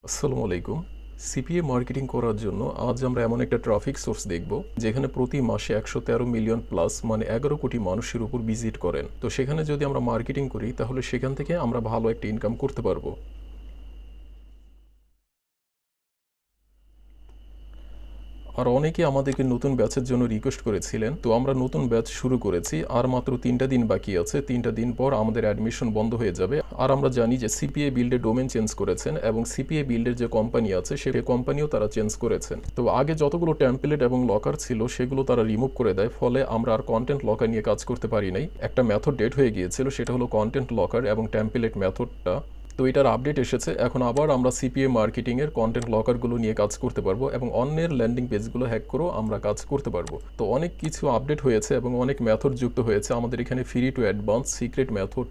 আসসালামু আলাইকুম। CPA marketing করার জন্য আজ আমরা এমন একটা ট্রাফিক সোর্স দেখব যেখানে প্রতি মাসে 113 মিলিয়ন প্লাস মানে 11 কোটি মানুষের উপর ভিজিট করেন। তো সেখানে যদি আমরা মার্কেটিং করি তাহলে সেখান থেকে আমরা ভালো একটা ইনকাম করতে পারবো। আর অনেকে আমাদেরকে নতুন ব্যাচের জন্য রিকোয়েস্ট করেছিলেন, তো আমরা নতুন ব্যাচ শুরু করেছি। আর মাত্র 3টা দিন বাকি আছে। 3টা দিন পর আমাদের অ্যাডমিশন বন্ধ হয়ে যাবে। আর আমরা জানি যে সিপিএ বিল্ডের ডোমেন চেঞ্জ করেছেন এবং সিপিএ বিল্ডের যে কোম্পানি আছে সেই কোম্পানিও তারা চেঞ্জ করেছেন। তো আগে যতগুলো টেমপ্লেট এবং লকার ছিল সেগুলো তারা রিমুভ করে দেয়, ফলে আমরা আর কন্টেন্ট লকার নিয়ে কাজ করতে পারি নাই। একটা মেথড ডেট হয়ে গিয়েছিল, সেটা হলো কন্টেন্ট লকার এবং টেমপ্লেট মেথডটা। তো এটার আপডেট এসেছে, এখন আবার আমরা সিপিএ মার্কেটিংয়ের কন্টেন্ট লকারগুলো নিয়ে কাজ করতে পারবো এবং অন্যের ল্যান্ডিং পেজগুলো হ্যাক করেও আমরা কাজ করতে পারবো। তো অনেক কিছু আপডেট হয়েছে এবং অনেক মেথড যুক্ত হয়েছে আমাদের এখানে। Free to advance, secret method,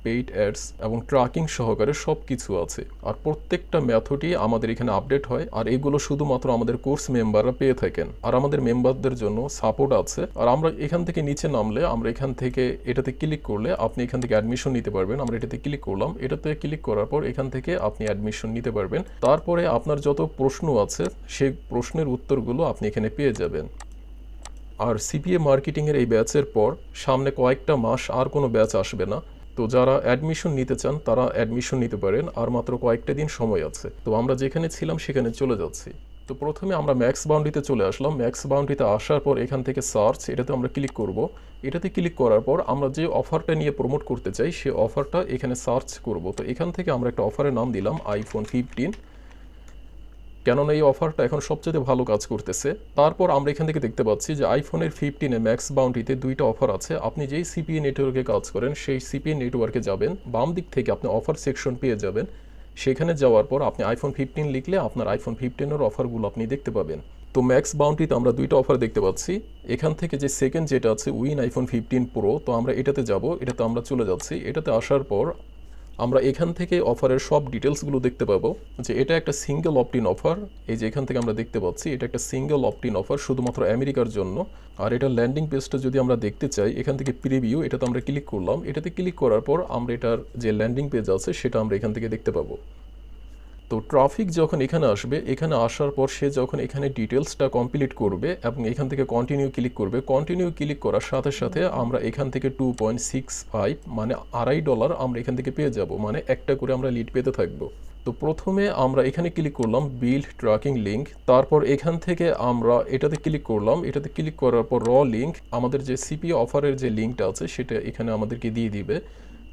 paid ads এবং ট্র্যাকিং সহকারে সব কিছু আছে। আর প্রত্যেকটা মেথডই আমাদের এখানে আপডেট হয়। আর এগুলো শুধুমাত্র আমাদের কোর্স মেম্বাররা পেয়ে থাকেন। আর আমাদের মেম্বারদের জন্য সাপোর্ট আছে। আর আমরা এখান থেকে নিচে নামলে, আমরা এখান থেকে এটাতে ক্লিক করলে আপনি এখান থেকে অ্যাডমিশন নিতে পারবেন। আমরা এটাতে ক্লিক করলাম, এটাতে ক্লিক করার পর এখান থেকে আপনি অ্যাডমিশন নিতে পারবেন। তারপরে আপনার যত প্রশ্ন আছে সেই প্রশ্নের উত্তরগুলো আপনি এখানে পেয়ে যাবেন। আর সিপিএ মার্কেটিংয়ের এই ব্যাচের পর সামনে কয়েকটা মাস আর কোনো ব্যাচ আসবে না। তো যারা অ্যাডমিশন নিতে চান তারা অ্যাডমিশন নিতে পারেন, আর মাত্র কয়েকটা দিন সময় আছে। তো আমরা যেখানে ছিলাম সেখানে চলে যাচ্ছি। তো প্রথমে আমরা ম্যাক্স বাউন্ডারিতে চলে আসলাম। ম্যাক্স বাউন্ডারিতে আসার পর এখান থেকে সার্চ, এটাতে আমরা ক্লিক করব। এটাতে ক্লিক করার পর আমরা যে অফারটা নিয়ে প্রমোট করতে চাই সেই অফারটা এখানে সার্চ করব। তো এখান থেকে আমরা একটা অফারের নাম দিলাম আইফোন 15, কেননা এই অফারটা এখন সবচেয়ে ভালো কাজ করতেছে। তারপর আমরা এখান থেকে দেখতে পাচ্ছি যে আইফোনের 15-এ ম্যাক্স বাউন্ডারিতে দুইটা অফার আছে। আপনি যেই সিপিএ নেটওয়ার্কে কাজ করেন সেই সিপিএ নেটওয়ার্কে যাবেন, বাম দিক থেকে আপনি অফার সেকশন পেয়ে যাবেন। সেখানে যাওয়ার পর আপনি আইফোন 15 লিখলে আপনার আইফোন 15-এর অফারগুলো আপনি দেখতে পাবেন। তো ম্যাক্স বাউন্ডারিতে আমরা দুইটা অফার দেখতে পাচ্ছি। এখান থেকে যে সেকেন্ড যেটা আছে উইন আইফোন 15 প্রো, তো আমরা এটাতে যাব। এটাতে আমরা চলে যাচ্ছি। এটাতে আসার পর আমরা এখান থেকে অফারের সব ডিটেলসগুলো দেখতে পাবো যে এটা একটা সিঙ্গেল অপটিন অফার। এই যে এখান থেকে আমরা দেখতে পাচ্ছি এটা একটা সিঙ্গেল অপটিন অফার শুধুমাত্র আমেরিকার জন্য। আর এটা ল্যান্ডিং পেজটা যদি আমরা দেখতে চাই, এখান থেকে প্রিভিউ, এটাতে আমরা ক্লিক করলাম। এটাতে ক্লিক করার পর আমরা এটার যে ল্যান্ডিং পেজ আছে সেটা আমরা এখান থেকে দেখতে পাবো। তো ট্রাফিক যখন এখানে আসবে, এখানে আসার পর সে যখন এখানে ডিটেলসটা কমপ্লিট করবে এবং এখান থেকে কন্টিনিউ ক্লিক করবে, কন্টিনিউ ক্লিক করার সাথে সাথে আমরা এখান থেকে 2.65 মানে $2.5 আমরা এখান থেকে পেয়ে যাব। মানে একটা করে আমরা লিড পেতে থাকবো। তো প্রথমে আমরা এখানে ক্লিক করলাম বিল্ড ট্র্যাকিং লিঙ্ক। তারপর এখান থেকে আমরা এটাতে ক্লিক করলাম। এটাতে ক্লিক করার পর র লিঙ্ক, আমাদের যে সিপিএ অফারের যে লিঙ্কটা আছে সেটা এখানে আমাদেরকে দিয়ে দিবে।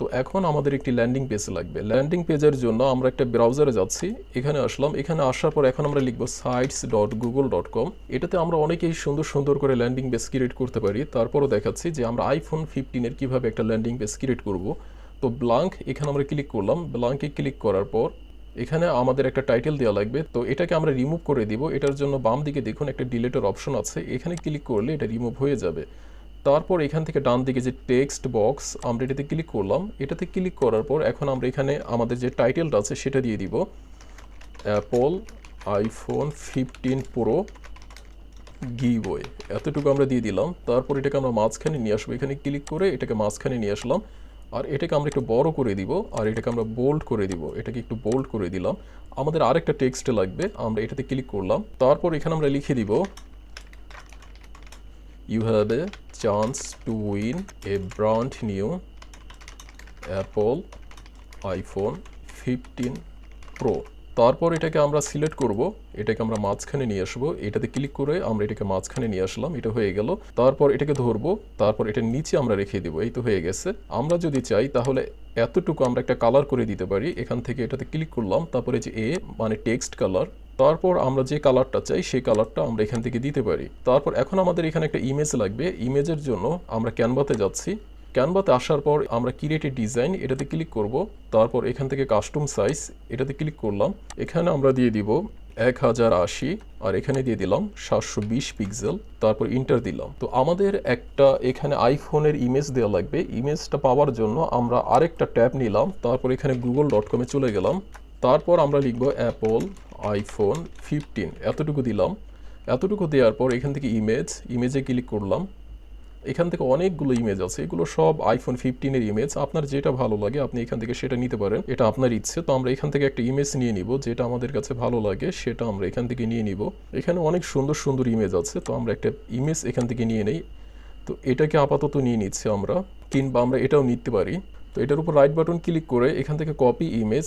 তো এখন আমাদের একটি ল্যান্ডিং পেজ লাগবে। ল্যান্ডিং পেজের জন্য আমরা একটা ব্রাউজারে যাচ্ছি। এখানে আসলাম। এখানে আসার পর এখন আমরা লিখব sites.google.com। এটাতে আমরা অনেকেই সুন্দর সুন্দর করে ল্যান্ডিং পেজ ক্রিয়েট করতে পারি। তারপরও দেখাচ্ছি যে আমরা আইফোন 15-এর কীভাবে একটা ল্যান্ডিং পেজ ক্রিয়েট করব। তো ব্ল্যাঙ্ক, এখানে আমরা ক্লিক করলাম। ব্ল্যাঙ্কে ক্লিক করার পর এখানে আমাদের একটা টাইটেল দেওয়া লাগবে। তো এটাকে আমরা রিমুভ করে দিব। এটার জন্য বাম দিকে দেখুন একটা ডিলিটের অপশন আছে, এখানে ক্লিক করলে এটা রিমুভ হয়ে যাবে। তারপর এখান থেকে ডান দিকে যে টেক্সট বক্স, আমরা এটাতে ক্লিক করলাম। এটাতে ক্লিক করার পর এখন আমরা এখানে আমাদের যে টাইটেলটা আছে সেটা দিয়ে দিব, অ্যাপল আইফোন 15 প্রো গিভওয়ে, এতটুকু আমরা দিয়ে দিলাম। তারপর এটাকে আমরা মাঝখানে নিয়ে আসবো। এখানে ক্লিক করে এটাকে মাঝখানে নিয়ে আসলাম। আর এটাকে আমরা একটু বড় করে দিব, আর এটাকে আমরা বোল্ড করে দিব। এটাকে একটু বোল্ড করে দিলাম। আমাদের আরেকটা টেক্সট লাগবে, আমরা এটাতে ক্লিক করলাম। তারপর এখানে আমরা লিখে দিব, you have a chance to win a brand new Apple iPhone 15 Pro। তারপর এটাকে আমরা সিলেক্ট করব, এটাকে আমরা মাঝখানে নিয়ে আসবো। এটাতে ক্লিক করে আমরা এটাকে মাঝখানে নিয়ে আসলাম, এটা হয়ে গেল। তারপর এটাকে ধরবো, তারপর এটা নিচে আমরা রেখে দিব। এই তো হয়ে গেছে। আমরা যদি চাই তাহলে এতটুকু আমরা একটা কালার করে দিতে পারি। এখান থেকে এটাতে ক্লিক করলাম, তারপরে যে এ মানে টেক্সট কালার, তারপর আমরা যে কালারটা চাই সেই কালারটা আমরা এখান থেকে দিতে পারি। তারপর এখন আমাদের এখানে একটা ইমেজ লাগবে। ইমেজের জন্য আমরা ক্যানভাতে যাচ্ছি। ক্যানভাতে আসার পর আমরা ক্রিয়েট এ ডিজাইন, এটাতে ক্লিক করব। তারপর এখান থেকে কাস্টম সাইজ, এটাতে ক্লিক করলাম। এখানে আমরা দিয়ে দিব 1080 আর এখানে দিয়ে দিলাম 720 পিক্সেল। তারপর ইন্টার দিলাম। তো আমাদের একটা এখানে আইফোনের ইমেজ দেওয়া লাগবে। ইমেজটা পাওয়ার জন্য আমরা আরেকটা ট্যাব নিলাম। তারপর এখানে google.com-এ চলে গেলাম। তারপর আমরা লিখব অ্যাপল আইফোন 15, এতটুকু দিলাম। এতটুকু দেওয়ার পর এখান থেকে ইমেজে ক্লিক করলাম। এখান থেকে অনেকগুলো ইমেজ আছে, এগুলো সব আইফোন 15-এর ইমেজ। আপনার যেটা ভালো লাগে আপনি এখান থেকে সেটা নিতে পারেন, এটা আপনার ইচ্ছে। তো আমরা এখান থেকে একটা ইমেজ নিয়ে নিব, যেটা আমাদের কাছে ভালো লাগে সেটা আমরা এখান থেকে নিয়ে নিব। এখানে অনেক সুন্দর সুন্দর ইমেজ আছে, তো আমরা একটা ইমেজ এখান থেকে নিয়ে নেই। তো এটাকে আপাতত নিয়ে নিচ্ছি আমরা, কিংবা আমরা এটাও নিতে পারি। তো এটার উপর রাইট বাটন ক্লিক করে এখান থেকে কপি ইমেজ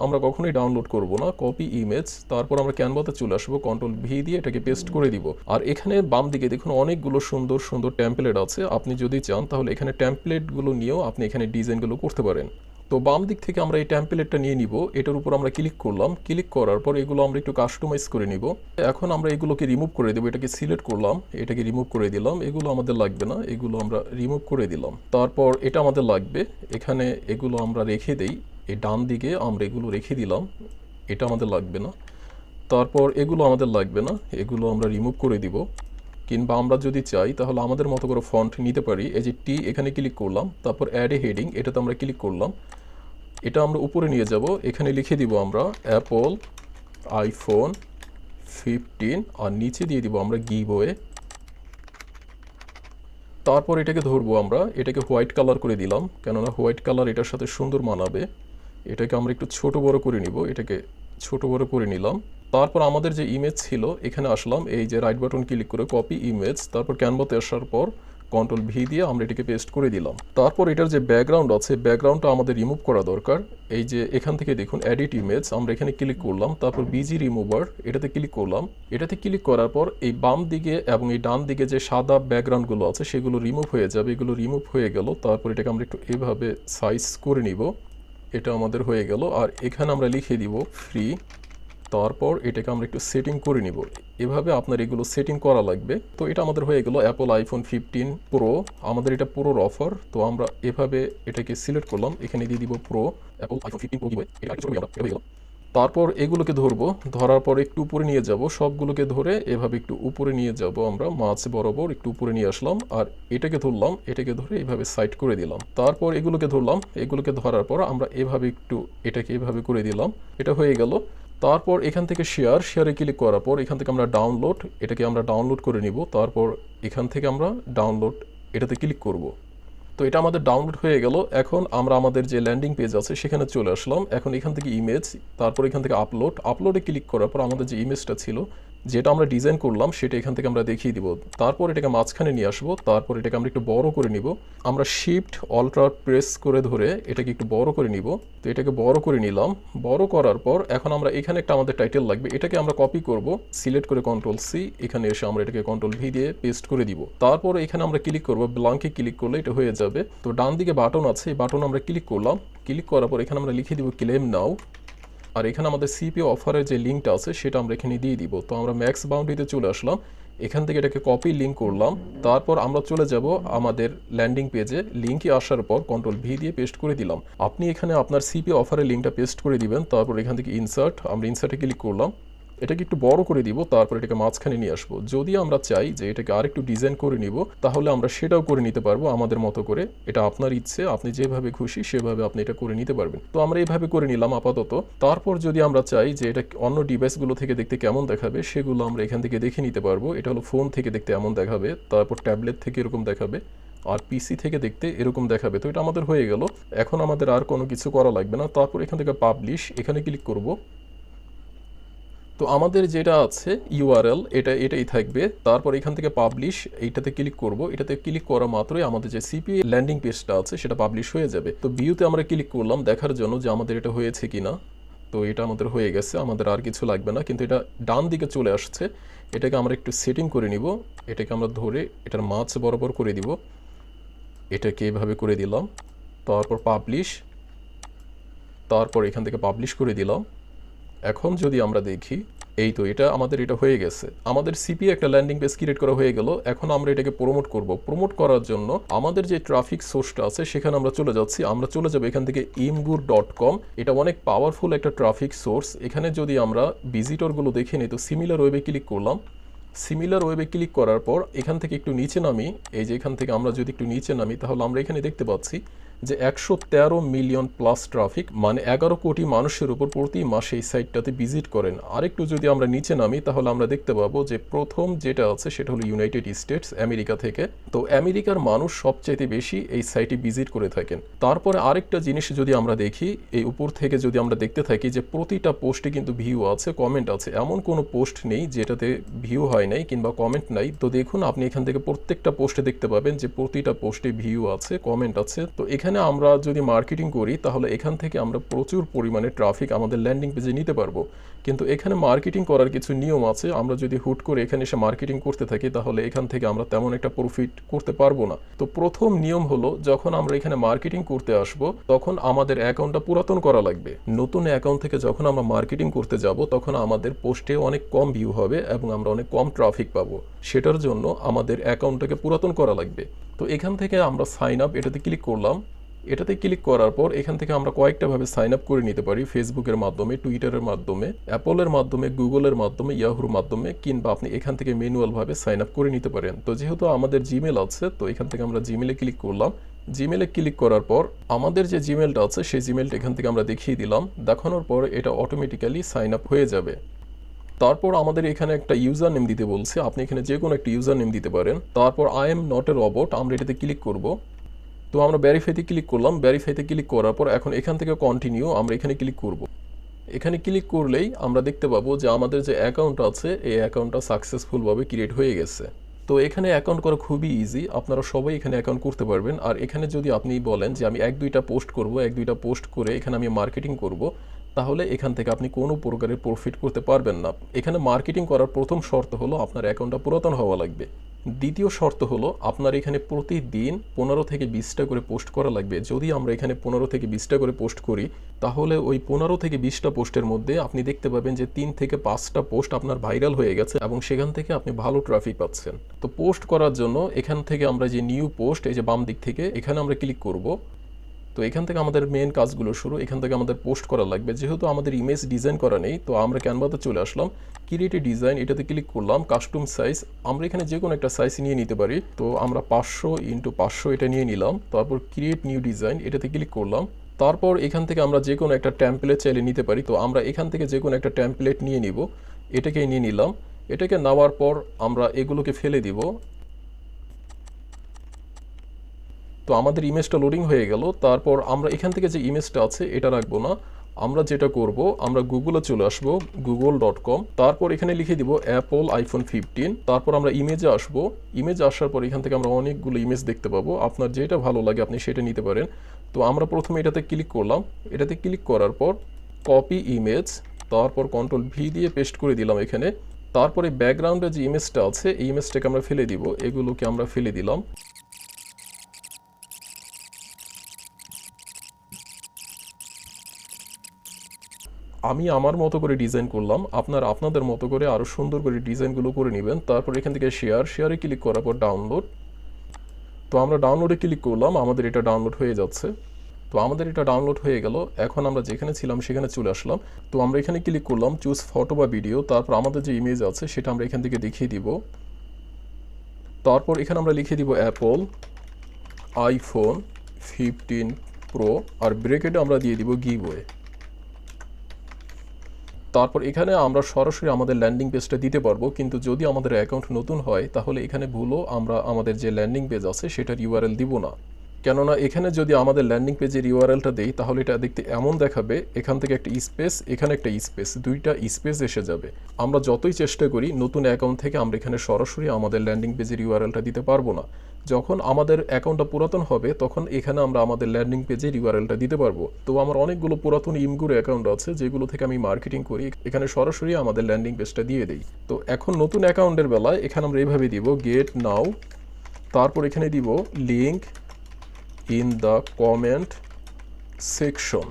আমরা কখনোই ডাউনলোড করব না, কপি ইমেজ। তারপর আমরা ক্যানভাতে চলে আসবো, কন্ট্রোল-V দিয়ে এটাকে পেস্ট করে দিব। আর এখানে বাম দিকে দেখুন অনেকগুলো সুন্দর সুন্দর টেমপ্লেট আছে, আপনি যদি চান তাহলে এখানে টেমপ্লেটগুলো নিয়েও আপনি এখানে ডিজাইনগুলো করতে পারেন। তো বাম দিক থেকে আমরা এই টেমপ্লেটটা নিয়ে নিব, এটার উপর আমরা ক্লিক করলাম। ক্লিক করার পর এগুলো আমরা একটু কাস্টমাইজ করে নিব। এখন আমরা এগুলোকে রিমুভ করে দেবো, এটাকে সিলেক্ট করলাম, এটাকে রিমুভ করে দিলাম। এগুলো আমাদের লাগবে না, এগুলো আমরা রিমুভ করে দিলাম। তারপর এটা আমাদের লাগবে, এখানে এগুলো আমরা রেখে দেই, এই ডান দিকে আমরা এগুলো রেখে দিলাম, এটা আমাদের লাগবে না। তারপর এগুলো আমাদের লাগবে না, এগুলো আমরা রিমুভ করে দিব। কিংবা আমরা যদি চাই তাহলে আমাদের মতো করে ফন্ট নিতে পারি। এই যে টি এখানে ক্লিক করলাম, তারপর অ্যাড এ হেডিং, এটাতে আমরা ক্লিক করলাম। এটা আমরা উপরে নিয়ে যাব, এখানে লিখে দিব আমরা অ্যাপল আইফোন 15, আর নিচে দিয়ে দিব আমরা গিভওয়ে। তারপর এটাকে ধরবো আমরা, এটাকে হোয়াইট কালার করে দিলাম, কেননা হোয়াইট কালার এটার সাথে সুন্দর মানাবে। এটাকে আমরা একটু ছোট বড় করে নিব, এটাকে ছোট বড় করে নিলাম। তারপর আমাদের যে ইমেজ ছিল এখানে আসলাম, এই যে রাইট বাটন ক্লিক করে কপি ইমেজ, তারপর ক্যানভাতে আসার পর কন্ট্রোল-V দিয়ে আমরা এটাকে পেস্ট করে দিলাম। তারপর এটার যে ব্যাকগ্রাউন্ড আছে, ব্যাকগ্রাউন্ডটা আমাদের রিমুভ করা দরকার। এই যে এখান থেকে দেখুন এডিট ইমেজ, আমরা এখানে ক্লিক করলাম, তারপর বিজি রিমুভার এটাতে ক্লিক করলাম। এটাতে ক্লিক করার পর এই বাম দিকে এবং এই ডান দিকে যে সাদা ব্যাকগ্রাউন্ডগুলো আছে সেগুলো রিমুভ হয়ে যাবে। এগুলো রিমুভ হয়ে গেল, তারপর এটাকে আমরা একটু এভাবে সাইজ করে নিব, এটা আমাদের হয়ে গেল। আর এখানে আমরা লিখে দিব ফ্রি, তারপর এটাকে আমরা একটু সেটিং করে নিব। এভাবে আপনার এগুলো সেটিং করা লাগবে। তো এটা আমাদের হয়ে গেল অ্যাপল আইফোন 15 প্রো, আমাদের এটা প্রোর অফার। তো আমরা এভাবে এটাকে সিলেক্ট করলাম, এখানে দিয়ে দিব pro, Apple iPhone 15 pro giveaway, এটা হয়ে গেল। তারপর এগুলোকে ধরবো, ধরার পর একটু উপরে নিয়ে যাব, সবগুলোকে ধরে এভাবে একটু উপরে নিয়ে যাব আমরা, মাঝ বরাবর একটু উপরে নিয়ে আসলাম। আর এটাকে ধরলাম, এটাকে ধরে এভাবে সাইড করে দিলাম। তারপর এগুলোকে ধরলাম, এগুলোকে ধরার পর আমরা এভাবে একটু এটাকে এভাবে করে দিলাম, এটা হয়ে গেল। তারপর এখান থেকে শেয়ারে ক্লিক করার পর এখান থেকে আমরা ডাউনলোড, এটাকে আমরা ডাউনলোড করে নিব। তারপর এখান থেকে আমরা ডাউনলোড এটাতে ক্লিক করব। তো এটা আমাদের ডাউনলোড হয়ে গেল। এখন আমরা আমাদের যে ল্যান্ডিং পেজ আছে সেখানে চলে আসলাম। এখন এখান থেকে ইমেজ, তারপর এখান থেকে আপলোডে ক্লিক করার পর আমাদের যে ইমেজটা ছিল, যেটা আমরা ডিজাইন করলাম সেটা এখান থেকে আমরা দেখিয়ে দিব। তারপর এটাকে মাঝখানে নিয়ে আসবো, তারপর এটাকে আমরা একটু বড় করে নিব। আমরা শিফট অল্টার প্রেস করে ধরে এটাকে একটু বড় করে নিব। তো এটাকে বড় করে নিলাম। বড় করার পর এখন আমরা এখানে একটা আমাদের টাইটেল লাগবে, এটাকে আমরা কপি করব, সিলেক্ট করে কন্ট্রোল-C, এখানে এসে আমরা এটাকে কন্ট্রোল-V দিয়ে পেস্ট করে দিব। তারপর এখানে আমরা ক্লিক করব, ব্ল্যাঙ্কে ক্লিক করলে এটা হয়ে যাবে। তো ডান দিকে বাটন আছে, এই বাটন আমরা ক্লিক করলাম। ক্লিক করার পর এখানে আমরা লিখে দিব ক্লেম নাও। আর এখানে আমাদের CPA অফারের যে লিঙ্কটা আছে সেটা আমরা এখানে দিয়ে দিব। তো আমরা ম্যাক্স বাউন্ডারিতে চলে আসলাম, এখান থেকে এটাকে কপি লিঙ্ক করলাম। তারপর আমরা চলে যাব আমাদের ল্যান্ডিং পেজে, লিঙ্কে আসার পর কন্ট্রোল-V দিয়ে পেস্ট করে দিলাম। আপনি এখানে আপনার CPA অফারের লিঙ্কটা পেস্ট করে দিবেন। তারপর এখান থেকে ইনসার্ট, আমরা ইনসার্টে ক্লিক করলাম, এটাকে একটু বড় করে দিব, তারপর এটাকে মাঝখানে নিয়ে আসবো। যদি আমরা চাই যে এটাকে আরেকটু ডিজাইন করে নিব তাহলে আমরা সেটাও করে নিতে পারবো আমাদের মতো করে। এটা আপনার ইচ্ছে, আপনি যেভাবে খুশি সেভাবে আপনি এটা করে নিতে পারবেন। তো আমরা এইভাবে করে নিলাম আপাতত। তারপর যদি আমরা চাই যে এটা অন্য ডিভাইসগুলো থেকে দেখতে কেমন দেখাবে সেগুলো আমরা এখান থেকে দেখে নিতে পারবো। এটা হলো ফোন থেকে দেখতে এমন দেখাবে, তারপর ট্যাবলেট থেকে এরকম দেখাবে, আর পিসি থেকে দেখতে এরকম দেখাবে। তো এটা আমাদের হয়ে গেল, এখন আমাদের আর কোনো কিছু করা লাগবে না। তারপর এখান থেকে পাবলিশ, এখানে ক্লিক করব। তো আমাদের যেটা আছে ইউআরএল এটাই থাকবে। তারপর এখান থেকে পাবলিশ, এইটাতে ক্লিক করব। এটাতে ক্লিক করা মাত্রই আমাদের যে CPA ল্যান্ডিং পেজটা আছে সেটা পাবলিশ হয়ে যাবে। তো ভিউতে আমরা ক্লিক করলাম দেখার জন্য যে আমাদের এটা হয়েছে কিনা। তো এটা আমাদের হয়ে গেছে, আমাদের আর কিছু লাগবে না। কিন্তু এটা ডান দিকে চলে আসছে, এটাকে আমরা একটু সেটিং করে নিব। এটাকে আমরা ধরে এটার মাঝ বরাবর করে দিব, এটাকে এভাবে করে দিলাম। তারপর পাবলিশ, তারপর এখান থেকে পাবলিশ করে দিলাম। এখন যদি আমরা দেখি, এই তো এটা আমাদের এটা হয়ে গেছে, আমাদের CPA একটা ল্যান্ডিং পেজ ক্রিয়েট করা হয়ে গেল। এখন আমরা এটাকে প্রমোট করব। প্রমোট করার জন্য আমাদের যে ট্রাফিক সোর্সটা আছে সেখানে আমরা চলে যাচ্ছি। আমরা চলে যাব এখান থেকে imgur.com, এটা অনেক পাওয়ারফুল একটা ট্রাফিক সোর্স। এখানে যদি আমরা ভিজিটরগুলো দেখে নিই, তো সিমিলার ওয়েবে ক্লিক করলাম। সিমিলার ওয়েবে ক্লিক করার পর এখান থেকে একটু নিচে নামি, এই যে এখান থেকে আমরা যদি একটু নিচে নামি তাহলে আমরা এখানে দেখতে পাচ্ছি যে 113 মিলিয়ন প্লাস ট্রাফিক, মানে 11 কোটি মানুষের উপর প্রতি মাসে এই সাইটটাতে ভিজিট করেন। আরেকটু যদি আমরা নিচে নামি তাহলে আমরা দেখতে পাবো যে প্রথম যেটা আছে সেটা হলো ইউনাইটেড স্টেটস, আমেরিকা থেকে। তো আমেরিকার মানুষ সবচাইতে বেশি এই সাইটে ভিজিট করে থাকেন। তারপরে আরেকটা জিনিস যদি আমরা দেখি, এই উপর থেকে যদি আমরা দেখতে থাকি যে প্রতিটা পোস্টে কিন্তু ভিউ আছে, কমেন্ট আছে, এমন কোনো পোস্ট নেই যেটাতে ভিউ হয় নাই কিংবা কমেন্ট নাই। তো দেখুন আপনি এখান থেকে প্রত্যেকটা পোস্টে দেখতে পাবেন যে প্রতিটা পোস্টে ভিউ আছে, কমেন্ট আছে। তো এখানে আমরা যদি মার্কেটিং করি তাহলে এখান থেকে আমরা প্রচুর পরিমাণে ট্রাফিক আমাদের ল্যান্ডিং পেজে নিতে পারবো। কিন্তু এখানে মার্কেটিং করার কিছু নিয়ম আছে। আমরা যদি হুট করে এখানে এসে মার্কেটিং করতে থাকি তাহলে এখান থেকে আমরা তেমন একটা প্রফিট করতে পারবো না। তো প্রথম নিয়ম হলো, যখন আমরা এখানে মার্কেটিং করতে আসব তখন আমাদের অ্যাকাউন্টটা পুরাতন করা লাগবে। নতুন অ্যাকাউন্ট থেকে যখন আমরা মার্কেটিং করতে যাব তখন আমাদের পোস্টে অনেক কম ভিউ হবে এবং আমরা অনেক কম ট্রাফিক পাবো। সেটার জন্য আমাদের অ্যাকাউন্টটাকে পুরাতন করা লাগবে। তো এখান থেকে আমরা সাইন আপ এটাতে ক্লিক করলাম। এটাতে ক্লিক করার পর এখান থেকে আমরা কয়েকটা ভাবে সাইন আপ করে নিতে পারি, ফেসবুকের মাধ্যমে, টুইটারের মাধ্যমে, অ্যাপলের মাধ্যমে, গুগলের মাধ্যমে, ইয়াহুর মাধ্যমে, কিংবা আপনি এখান থেকে ম্যানুয়ালভাবে সাইন আপ করে নিতে পারেন। তো যেহেতু আমাদের জিমেল আছে তো এখান থেকে আমরা জিমেলে ক্লিক করলাম। জিমেলে ক্লিক করার পর আমাদের যে জিমেলটা আছে সেই জিমেলটা এখান থেকে আমরা দেখিয়ে দিলাম। দেখানোর পর এটা অটোমেটিক্যালি সাইন আপ হয়ে যাবে। তারপর আমাদের এখানে একটা ইউজার নেম দিতে বলছে, আপনি এখানে যে কোনো একটা ইউজার নেম দিতে পারেন। তারপর I am not a robot, আমরা এটাতে ক্লিক করব। তো আমরা ভেরিফাইতে ক্লিক করলাম। ভেরিফাইতে ক্লিক করার পর এখন এখান থেকে কন্টিনিউ আমরা এখানে ক্লিক করব। এখানে ক্লিক করলেই আমরা দেখতে পাবো যে আমাদের যে অ্যাকাউন্ট আছে এই অ্যাকাউন্টটা সাকসেসফুলভাবে ক্রিয়েট হয়ে গেছে। তো এখানে অ্যাকাউন্ট করা খুবই ইজি, আপনারা সবাই এখানে অ্যাকাউন্ট করতে পারবেন। আর এখানে যদি আপনি বলেন যে আমি 1-2টা পোস্ট করব, 1-2টা পোস্ট করে এখানে আমি মার্কেটিং করব, তাহলে এখান থেকে আপনি কোনো প্রকারের প্রফিট করতে পারবেন না। এখানে মার্কেটিং করার প্রথম শর্ত হলো আপনার অ্যাকাউন্টটা পুরাতন হওয়া লাগবে। দ্বিতীয় শর্ত হলো আপনার এখানে প্রতিদিন 15 থেকে 20টা করে পোস্ট করা লাগবে। যদি আমরা এখানে 15 থেকে 20টা করে পোস্ট করি তাহলে ওই 15 থেকে 20টা পোস্টের মধ্যে আপনি দেখতে পাবেন যে 3 থেকে 5টা পোস্ট আপনার ভাইরাল হয়ে গেছে এবং সেখান থেকে আপনি ভালো ট্রাফিক পাচ্ছেন। তো পোস্ট করার জন্য এখান থেকে আমরা যে নিউ পোস্ট, এই যে বাম দিক থেকে এখানে আমরা ক্লিক করব। তো এখান থেকে আমাদের মেন কাজগুলো শুরু। এখান থেকে আমাদের পোস্ট করা লাগবে। যেহেতু আমাদের ইমেজ ডিজাইন করা নেই তো আমরা ক্যানভাতে চলে আসলাম, ক্রিয়েট এ ডিজাইন এটাতে ক্লিক করলাম। কাস্টম সাইজ আমরা এখানে যে কোনো একটা সাইজ নিয়ে নিতে পারি। তো আমরা 500x500 এটা নিয়ে নিলাম। তারপর ক্রিয়েট নিউ ডিজাইন এটাতে ক্লিক করলাম। তারপর এখান থেকে আমরা যে কোনো একটা টেমপ্লেট চাইলে নিতে পারি। তো আমরা এখান থেকে যে কোনো একটা টেমপ্লেট নিয়ে নিব, এটাকে নিয়ে নিলাম। এটাকে নেওয়ার পর আমরা এগুলোকে ফেলে দিব। তো আমাদের ইমেজটা লোডিং হয়ে গেল। তারপর আমরা এখান থেকে যে ইমেজটা আছে এটা রাখবো না, আমরা যেটা করব আমরা গুগলে চলে আসবো, google.com। তারপর এখানে লিখে দিব অ্যাপল আইফোন 15। তারপর আমরা ইমেজে আসবো। ইমেজ আসার পর এখান থেকে আমরা অনেকগুলো ইমেজ দেখতে পাবো, আপনার যেটা ভালো লাগে আপনি সেটা নিতে পারেন। তো আমরা প্রথমে এটাতে ক্লিক করলাম। এটাতে ক্লিক করার পর কপি ইমেজ, তারপর Ctrl+V দিয়ে পেস্ট করে দিলাম এখানে। তারপরে ব্যাকগ্রাউন্ডে যে ইমেজটা আছে এই ইমেজটাকে আমরা ফেলে দিব। এগুলোকে আমরা ফেলে দিলাম। আমি আমার মতো করে ডিজাইন করলাম, আপনারা আপনাদের মতো করে আরও সুন্দর করে ডিজাইনগুলো করে নেবেন। তারপর এখান থেকে শেয়ারে ক্লিক করার পর ডাউনলোড। তো আমরা ডাউনলোডে ক্লিক করলাম, আমাদের এটা ডাউনলোড হয়ে যাচ্ছে। তো আমাদের এটা ডাউনলোড হয়ে গেল। এখন আমরা যেখানে ছিলাম সেখানে চলে আসলাম। তো আমরা এখানে ক্লিক করলাম চুজ ফটো বা ভিডিও। তারপর আমাদের যে ইমেজ আছে সেটা আমরা এখান থেকে দেখিয়ে দিব। তারপর এখানে আমরা লিখে দিব অ্যাপল আইফোন 15 প্রো, আর ব্রেকেটে আমরা দিয়ে দিব গিভওয়ে। তারপর এখানে আমরা সরাসরি আমাদের ল্যান্ডিং পেজটা দিতে পারবো, কিন্তু যদি আমাদের অ্যাকাউন্ট নতুন হয় তাহলে এখানে ভুলও আমরা আমাদের যে ল্যান্ডিং পেজ আছে সেটার ইউআরএল দিব না। কেননা এখানে যদি আমাদের ল্যান্ডিং পেজের ইউআরএলটা দেই তাহলে এটা দেখতে এমন দেখাবে, এখান থেকে একটা স্পেস, এখানে একটা স্পেস, দুইটা স্পেস এসে যাবে। আমরা যতই চেষ্টা করি নতুন অ্যাকাউন্ট থেকে আমরা এখানে সরাসরি আমাদের ল্যান্ডিং পেজের ইউআরএলটা দিতে পারবো না। যখন আমাদের অ্যাকাউন্টটা পুরাতন হবে তখন এখানে আমরা আমাদের ল্যান্ডিং পেজের ইউআরএলটা দিতে পারবো। তো আমার অনেকগুলো পুরাতন ইমগুর অ্যাকাউন্ট আছে যেগুলো থেকে আমি মার্কেটিং করি, এখানে সরাসরি আমাদের ল্যান্ডিং পেজটা দিয়ে দেই। তো এখন নতুন অ্যাকাউন্টের বেলায় এখানে আমরা এইভাবে দিব গেট নাও, তারপর এখানে দিব link in the comment section.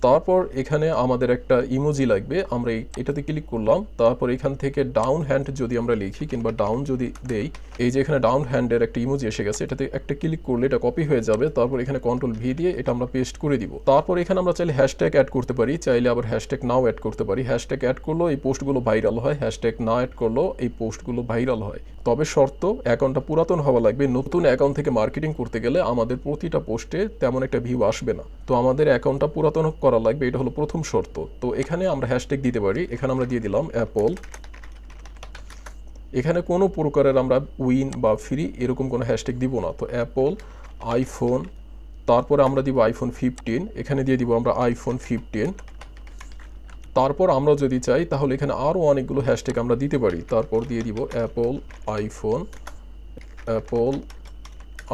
তারপর এখানে আমাদের একটা ইমোজি লাগবে, আমরা এটাতে ক্লিক করলাম। তারপর এখান থেকে ডাউন হ্যান্ড যদি আমরা লিখি কিংবা ডাউন যদি দেই, এই যে এখানে ডাউন হ্যান্ডের একটা ইমোজি এসে গেছে, এটাতে একটা ক্লিক করলে এটা কপি হয়ে যাবে। তারপর এখানে কন্ট্রোল ভি দিয়ে এটা আমরা পেস্ট করে দিব। তারপর এখানে আমরা চাইলে হ্যাশট্যাগ অ্যাড করতে পারি, চাইলে আবার হ্যাশট্যাগ নাও অ্যাড করতে পারি। হ্যাশট্যাগ অ্যাড করলেও এই পোস্টগুলো ভাইরাল হয়, হ্যাশট্যাগ না অ্যাড করলেও এই পোস্টগুলো ভাইরাল হয়। তবে শর্ত, অ্যাকাউন্টটা পুরাতন হওয়া লাগবে। নতুন অ্যাকাউন্ট থেকে মার্কেটিং করতে গেলে আমাদের প্রতিটা পোস্টে তেমন একটা ভিউ আসবে না, তো আমাদের অ্যাকাউন্টটা পুরাতন করা লাগবে, এটা হলো প্রথম শর্ত। তো এখানে আমরা হ্যাশট্যাগ দিতে পারি, এখানে আমরা দিয়ে দিলাম অ্যাপল। এখানে কোনো প্রকারের আমরা উইন বা ফ্রি এরকম কোনো হ্যাশট্যাগ দিব না। তো অ্যাপল আইফোন, তারপরে আমরা দিব আইফোন 15, এখানে দিয়ে দিব আমরা আইফোন 15। তারপর আমরা যদি চাই তাহলে এখানে আরও অনেকগুলো হ্যাশট্যাগ আমরা দিতে পারি। তারপর দিয়ে দিব অ্যাপল আইফোন, অ্যাপল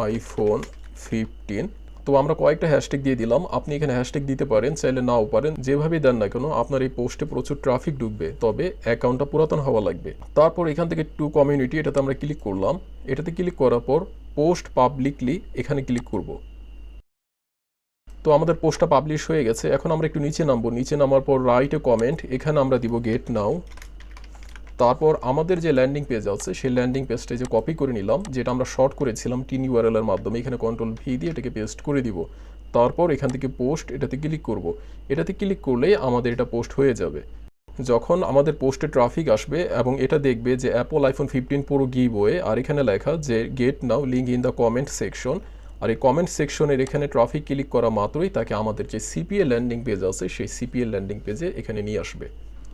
আইফোন 15। তো আমরা কয়েকটা হ্যাশট্যাগ দিয়ে দিলাম। আপনি এখানে হ্যাশট্যাগ দিতে পারেন, চাইলে নাও পারেন, যেভাবে দেন না কেন আপনার এই পোস্টে প্রচুর ট্রাফিক ঢুকবে, তবে অ্যাকাউন্টটা পুরাতন হওয়া লাগবে। তারপর এখান থেকে টু কমিউনিটি, এটাতে আমরা ক্লিক করলাম। এটাতে ক্লিক করার পর পোস্ট পাবলিকলি এখানে ক্লিক করব। তো আমাদের পোস্টটা পাবলিশ হয়ে গেছে। এখন আমরা একটু নিচে নামবো, নিচে নামার পর রাইট এ কমেন্ট, এখানে আমরা দিব গেট নাও। তারপর আমাদের যে ল্যান্ডিং পেজ আছে সেই ল্যান্ডিং পেজটা যে কপি করে নিলাম, যেটা আমরা শর্ট করেছিলাম টিন ইউআরএল এর মাধ্যমে, এখানে কন্ট্রোল ভি দিয়ে এটাকে পেস্ট করে দিব। তারপর এখান থেকে পোস্ট, এটাতে ক্লিক করব। এটাতে ক্লিক করলেই আমাদের এটা পোস্ট হয়ে যাবে। যখন আমাদের পোস্টে ট্রাফিক আসবে এবং এটা দেখবে যে অ্যাপল আইফোন 15 প্রো গিভওয়ে, আর এখানে লেখা যে get now link in the comment section, আর এই কমেন্ট সেকশনের এখানে ট্রাফিক ক্লিক করা মাত্রই তাকে আমাদের যে সিপিএ ল্যান্ডিং পেজ আছে সেই সিপিএ ল্যান্ডিং পেজে এখানে নিয়ে আসবে।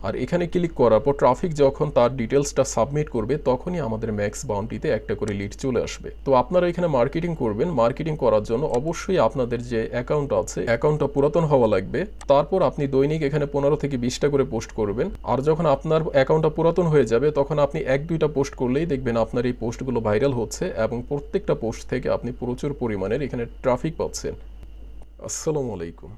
আর এখানে ক্লিক করার পর ট্রাফিক যখন তার ডিটেলসটা সাবমিট করবে তখনই আমাদের ম্যাক্স বাউন্টিতে একটা করে লিড চলে আসবে। তো আপনারা এখানে মার্কেটিং করবেন, মার্কেটিং করার জন্য অবশ্যই আপনাদের যে অ্যাকাউন্ট আছে অ্যাকাউন্টটা পুরাতন হওয়া লাগবে। তারপর আপনি দৈনিক এখানে 15 থেকে 20টা করে পোস্ট করবেন। আর যখন আপনার অ্যাকাউন্টটা পুরাতন হয়ে যাবে তখন আপনি 1-2টা পোস্ট করলেই দেখবেন আপনার এই পোস্টগুলো ভাইরাল হচ্ছে এবং প্রত্যেকটা পোস্ট থেকে আপনি প্রচুর পরিমাণের এখানে ট্রাফিক পাচ্ছেন। আসসালামু আলাইকুম।